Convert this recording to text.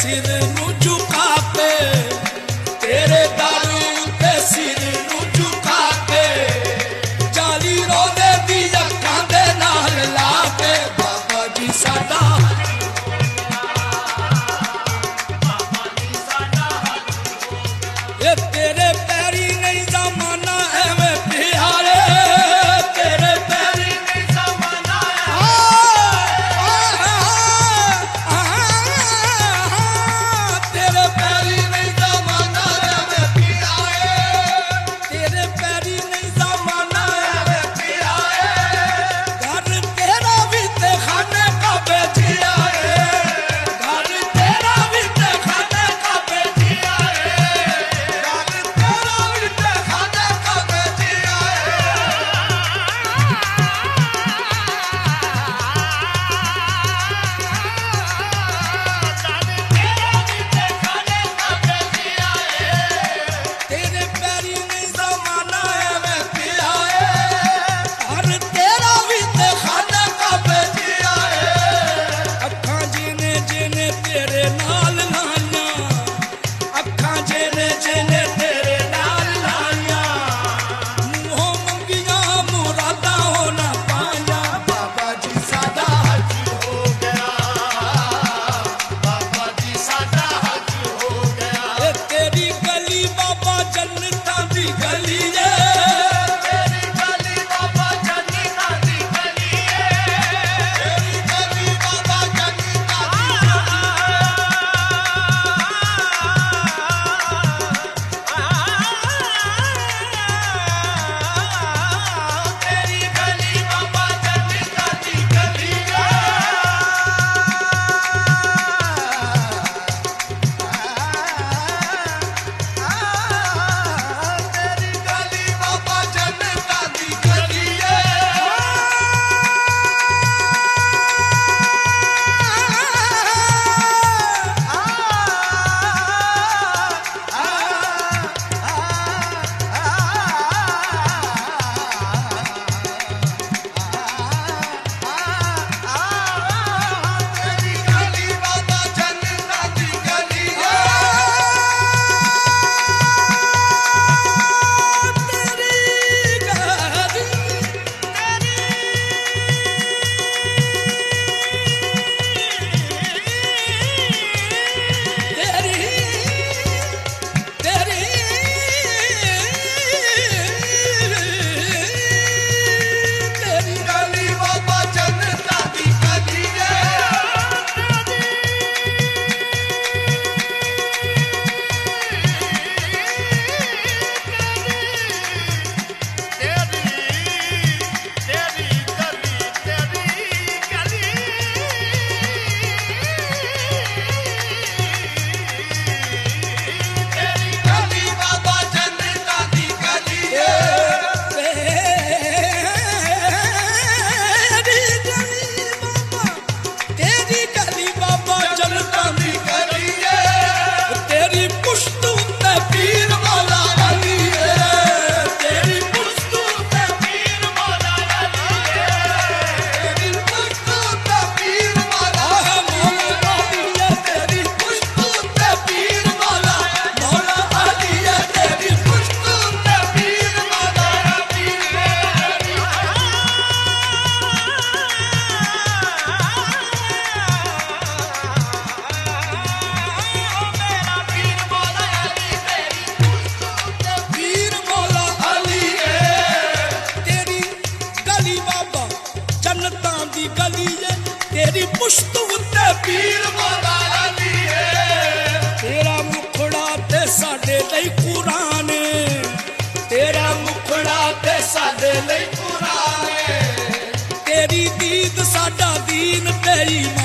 सिर नू झुका के, तेरे दर उत्ते सिर नू झुका के, जाली रोदे दी अखां दे नाल ला के बाबा जी साडा ये तेरे पैरी नहीं जमाना एवें प्यारे, तेरे पैरी नहीं जमाना तेरे पैरी नहीं जमाना एवें प्यारे, तेरे पैरी नहीं जमाना एवें प्यारे, घर तेरा भी ते खाने का बेचिया है, घर तेरा भी ते खाने का बेचिया है, तेरी पुश्त उत्ते पीर मौला अली है, तेरा मुखड़ा ते साडे लई कुरान, तेरा मुखड़ा ते साडे लई कुरान, तेरी दीद साडा दीन ते ईमान।